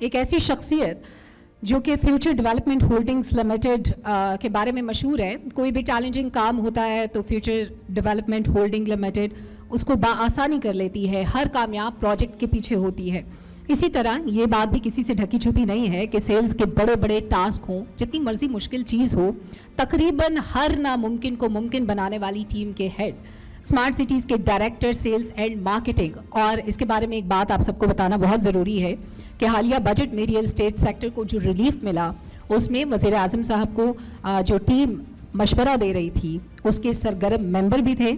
एक ऐसी शख्सियत जो कि फ्यूचर डेवलपमेंट होल्डिंग्स लिमिटेड के बारे में मशहूर है। कोई भी चैलेंजिंग काम होता है तो फ्यूचर डेवलपमेंट होल्डिंग लिमिटेड उसको बाआसानी कर लेती है, हर कामयाब प्रोजेक्ट के पीछे होती है। इसी तरह ये बात भी किसी से ढकी छुपी नहीं है कि सेल्स के बड़े बड़े टास्क हों, जितनी मर्जी मुश्किल चीज़ हो, तकरीबन हर नामुमकिन को मुमकिन बनाने वाली टीम के हेड, स्मार्ट सिटीज़ के डायरेक्टर सेल्स एंड मार्केटिंग। और इसके बारे में एक बात आप सबको बताना बहुत ज़रूरी है कि हालिया बजट में रियल स्टेट सेक्टर को जो रिलीफ मिला, उसमें वज़ीर आज़म साहब को जो टीम मशवरा दे रही थी उसके सरगर्म मेंबर भी थे।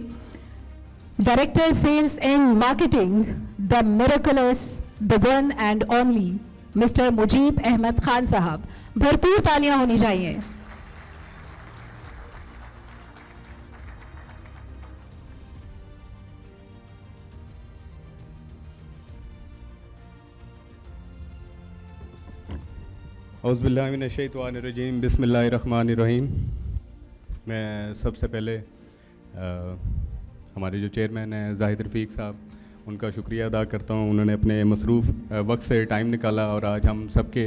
Director sales and marketing, the miracles, the one and only mister Mujeeb Ahmed Khan साहब। भरपूर तालियां होनी चाहिए। औज़ुबिल्लाहि मिनश्शैतानिर्रजीम, बिस्मिल्लाहिर्रहमानिर्रहीम। मैं सबसे पहले हमारे जो चेयरमैन हैं जाहिद रफ़ीक साहब, उनका शुक्रिया अदा करता हूँ। उन्होंने अपने मसरूफ़ वक्त से टाइम निकाला और आज हम सबके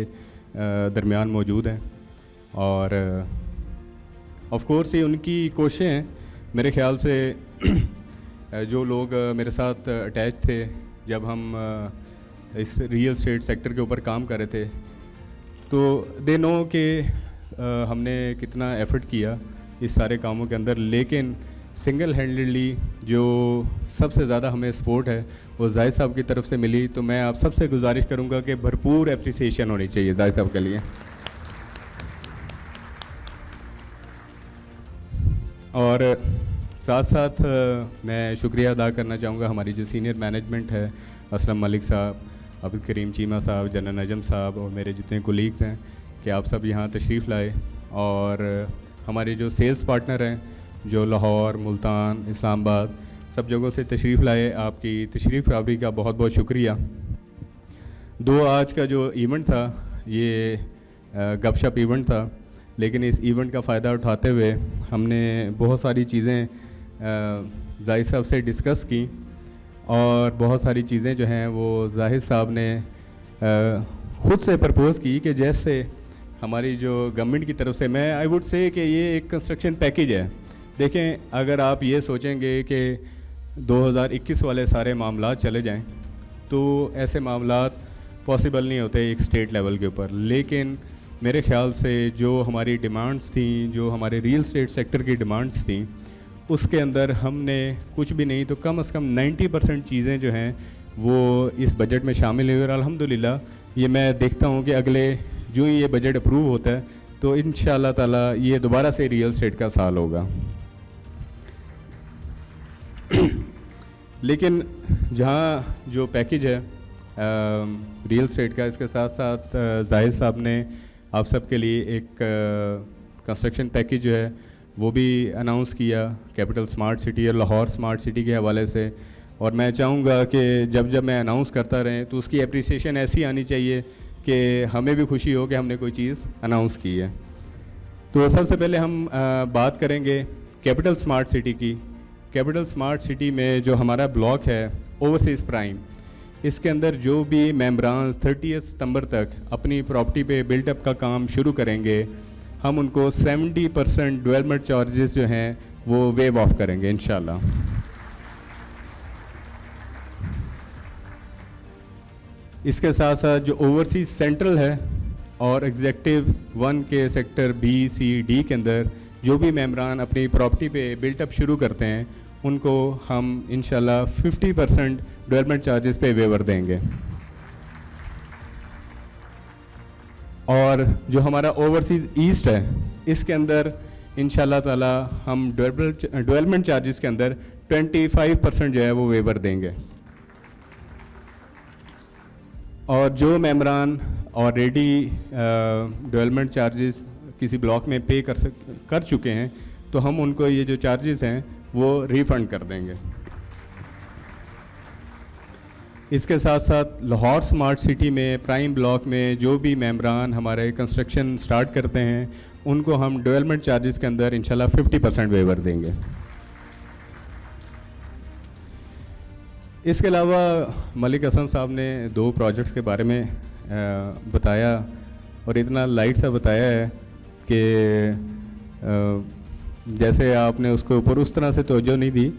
दरमियान मौजूद हैं। और ऑफ़ कोर्स ये उनकी कोशिशें हैं। मेरे ख़्याल से जो लोग मेरे साथ अटैच थे जब हम इस रियल स्टेट सेक्टर के ऊपर काम कर रहे थे, तो दे नो कि हमने कितना एफ़र्ट किया इस सारे कामों के अंदर। लेकिन सिंगल हैंडेडली जो सबसे ज़्यादा हमें सपोर्ट है वो जाहिद साहब की तरफ से मिली। तो मैं आप सबसे गुजारिश करूंगा कि भरपूर एप्रिसिएशन होनी चाहिए जाहिद साहब के लिए। और साथ साथ मैं शुक्रिया अदा करना चाहूँगा हमारी जो सीनियर मैनेजमेंट है, असलम मलिक साहब, अब्दुल करीम चीमा साहब, जनरल नजम साहब और मेरे जितने कोलीग्स हैं कि आप सब यहाँ तशरीफ़ लाए। और हमारे जो सेल्स पार्टनर हैं जो लाहौर, मुल्तान, इस्लामाबाद सब जगहों से तशरीफ़ लाए, आपकी तशरीफ़ आवरी का बहुत बहुत शुक्रिया। आज का जो इवेंट था ये गपशप इवेंट था, लेकिन इस इवेंट का फ़ायदा उठाते हुए हमने बहुत सारी चीज़ें जाहिद साहब से डिस्कस की और बहुत सारी चीज़ें जो हैं वो जाहिद साहब ने ख़ुद से प्रपोज़ की कि जैसे हमारी जो गवर्नमेंट की तरफ से, मैं आई वुड से कि ये एक कंस्ट्रक्शन पैकेज है। देखें, अगर आप ये सोचेंगे कि 2021 वाले सारे मामला चले जाएं तो ऐसे मामला पॉसिबल नहीं होते एक स्टेट लेवल के ऊपर। लेकिन मेरे ख़्याल से जो हमारी डिमांड्स थी, जो हमारे रियल स्टेट सेक्टर की डिमांड्स थी, उसके अंदर हमने कुछ भी नहीं तो कम से कम 90% चीज़ें जो हैं वो इस बजट में शामिल हुई। और अल्हम्दुलिल्लाह ये मैं देखता हूँ कि अगले जो ही ये बजट अप्रूव होता है तो इंशाअल्लाह ताला ये दोबारा से रियल स्टेट का साल होगा। लेकिन जहाँ जो पैकेज है रियल स्टेट का, इसके साथ साथ जाहिद साहब ने आप सब के लिए एक कंस्ट्रक्शन पैकेज जो है वो भी अनाउंस किया कैपिटल स्मार्ट सिटी और लाहौर स्मार्ट सिटी के हवाले से। और मैं चाहूँगा कि जब जब मैं अनाउंस करता रहें तो उसकी एप्रिसिएशन ऐसी आनी चाहिए कि हमें भी खुशी हो कि हमने कोई चीज़ अनाउंस की है। तो सबसे पहले हम बात करेंगे कैपिटल स्मार्ट सिटी की। कैपिटल स्मार्ट सिटी में जो हमारा ब्लॉक है ओवरसीज़ प्राइम, इसके अंदर जो भी मेंबरान 30 सितंबर तक अपनी प्रॉपर्टी पे बिल्टअप का काम शुरू करेंगे, हम उनको 70% डेवलपमेंट चार्जेस जो हैं वो वेव ऑफ करेंगे इंशाल्लाह। इसके साथ साथ जो ओवरसीज सेंट्रल है और एग्जेक्टिव 1 के सेक्टर B, C, D के अंदर जो भी मेंबरान अपनी प्रॉपर्टी पे बिल्टअप शुरू करते हैं उनको हम इंशाल्लाह 50% डेवलपमेंट चार्जेस पे वेवर देंगे। और जो हमारा ओवरसीज ईस्ट है इसके अंदर इंशाल्लाह ताला हम डेवलपमेंट चार्जेस के अंदर 25% जो है वो वेवर देंगे। और जो मेंबरान ऑलरेडी डेवलपमेंट चार्जेस किसी ब्लॉक में पे कर चुके हैं तो हम उनको ये जो चार्जेस हैं वो रिफ़ंड कर देंगे। इसके साथ साथ लाहौर स्मार्ट सिटी में प्राइम ब्लॉक में जो भी मेंबरान हमारे कंस्ट्रक्शन स्टार्ट करते हैं उनको हम डेवलपमेंट चार्जेस के अंदर इंशाल्लाह 50% वेवर देंगे। इसके अलावा मलिक हसन साहब ने 2 प्रोजेक्ट्स के बारे में बताया और इतना लाइट सा बताया है कि जैसे आपने उसके ऊपर उस तरह से तवज्जो नहीं दी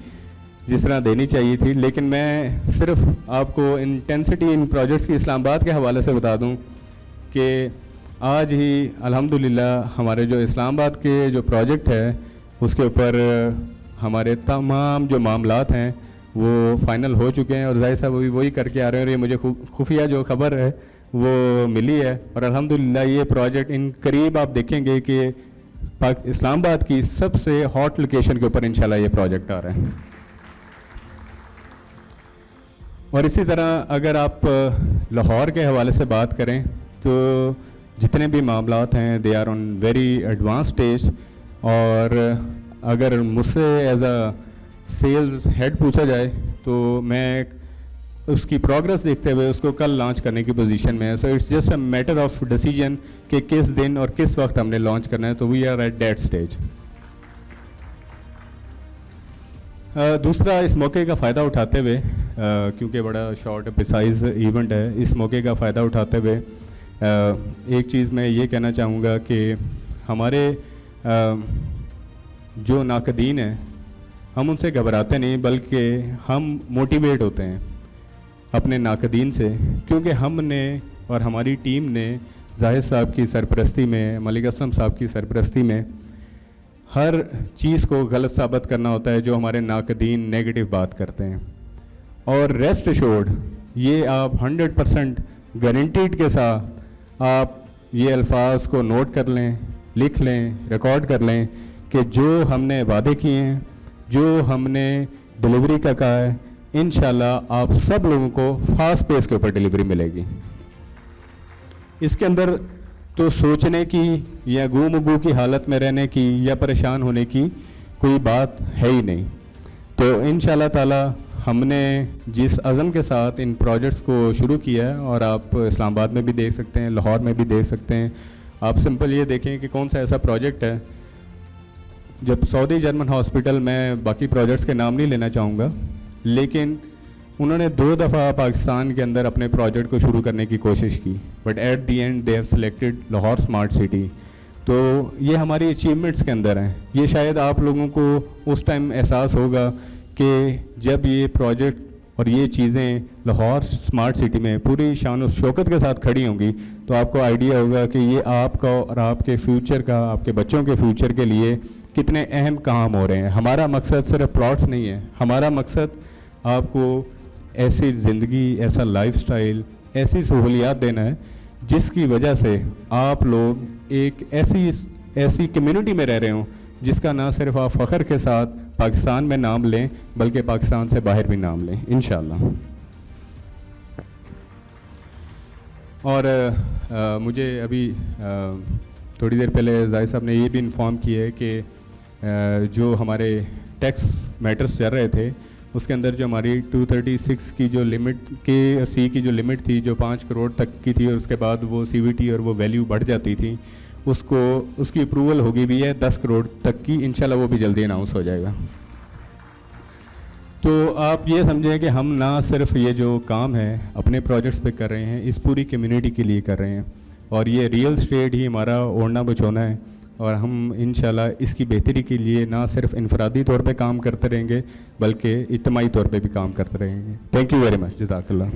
जिस तरह देनी चाहिए थी। लेकिन मैं सिर्फ आपको इंटेंसिटी इन प्रोजेक्ट्स की इस्लामाबाद के हवाले से बता दूं कि आज ही अल्हम्दुलिल्लाह हमारे जो इस्लामाबाद के जो प्रोजेक्ट है उसके ऊपर हमारे तमाम जो मामलात हैं वो फ़ाइनल हो चुके हैं और जाहिर साहब वही करके आ रहे हैं और ये मुझे खुफिया जो खबर है वो मिली है और अल्हम्दुलिल्लाह ये प्रोजेक्ट इन करीब आप देखेंगे कि इस्लामाबाद की सबसे हॉट लोकेशन के ऊपर इंशाल्लाह ये प्रोजेक्ट आ रहा है। और इसी तरह अगर आप लाहौर के हवाले से बात करें तो जितने भी मामलात हैं they are on very advance stage और अगर मुझसे एज अ सेल्स हेड पूछा जाए तो मैं उसकी प्रोग्रेस देखते हुए उसको कल लॉन्च करने की पोजीशन में है। So it's just a matter of decision कि किस दिन और किस वक्त हमने लॉन्च करना है, तो we are at that stage. दूसरा, इस मौके का फ़ायदा उठाते हुए क्योंकि बड़ा शॉर्ट प्रिसाइज इवेंट है, इस मौके का फ़ायदा उठाते हुए एक चीज़ मैं ये कहना चाहूँगा कि हमारे जो नाकदीन हैं हम उनसे घबराते नहीं बल्कि हम मोटिवेट होते हैं अपने नाकदीन से, क्योंकि हमने और हमारी टीम ने जाहिद साहब की सरपरस्ती में, मलिक असलम साहब की सरपरस्ती में हर चीज़ को गलत साबित करना होता है जो हमारे नाकदीन नेगेटिव बात करते हैं। और रेस्ट एश्योर्ड, ये आप 100% गारंटीड के साथ आप ये अल्फाज को नोट कर लें, लिख लें, रिकॉर्ड कर लें कि जो हमने वादे किए हैं, जो हमने डिलीवरी का कहा है, इंशाल्लाह आप सब लोगों को फास्ट पेस के ऊपर डिलीवरी मिलेगी। इसके अंदर तो सोचने की या गुमगू की हालत में रहने की या परेशान होने की कोई बात है ही नहीं। तो इंशाल्लाह ताला हमने जिस अज़म के साथ इन प्रोजेक्ट्स को शुरू किया है, और आप इस्लामाबाद में भी देख सकते हैं, लाहौर में भी देख सकते हैं, आप सिंपल ये देखें कि कौन सा ऐसा प्रोजेक्ट है जब सऊदी जर्मन हॉस्पिटल, मैं बाकी प्रोजेक्ट्स के नाम नहीं लेना चाहूँगा, लेकिन उन्होंने 2 दफ़ा पाकिस्तान के अंदर अपने प्रोजेक्ट को शुरू करने की कोशिश की, but at the and they have selected Lahore smart city. तो ये हमारी अचीवमेंट्स के अंदर हैं। ये शायद आप लोगों को उस टाइम एहसास होगा कि जब ये प्रोजेक्ट और ये चीज़ें लाहौर स्मार्ट सिटी में पूरी शान और शौकत के साथ खड़ी होंगी तो आपको आइडिया होगा कि ये आपका और आपके फ्यूचर का, आपके बच्चों के फ्यूचर के लिए कितने अहम काम हो रहे हैं। हमारा मकसद सिर्फ प्लॉट्स नहीं है, हमारा मकसद आपको ऐसी ज़िंदगी, ऐसा लाइफस्टाइल, ऐसी सहूलियात देना है जिसकी वजह से आप लोग एक ऐसी कम्युनिटी में रह रहे हों जिसका ना सिर्फ आप फ़ख्र के साथ पाकिस्तान में नाम लें बल्कि पाकिस्तान से बाहर भी नाम लें इंशाल्लाह। और मुझे अभी थोड़ी देर पहले जाहिद साहब ने ये भी इन्फॉर्म किया है कि जो हमारे टैक्स मैटर्स चल रहे थे उसके अंदर जो हमारी 236 की जो लिमिट के सी की जो लिमिट थी, जो 5 करोड़ तक की थी, और उसके बाद वो CVT और वो वैल्यू बढ़ जाती थी, उसकी अप्रूवल होगी भी है 10 करोड़ तक की, इंशाल्लाह वो भी जल्दी अनाउंस हो जाएगा। तो आप ये समझें कि हम ना सिर्फ ये जो काम है अपने प्रोजेक्ट्स पे कर रहे हैं, इस पूरी कम्युनिटी के लिए कर रहे हैं, और ये रियल स्टेट ही हमारा ओढ़ना बचोना है, और हम इंशाल्लाह इसकी बेहतरी के लिए ना सिर्फ इनफरादी तौर पे काम करते रहेंगे बल्कि इज्तिमाई तौर पे भी काम करते रहेंगे। थैंक यू वेरी मच, जज़ाकल्लाह।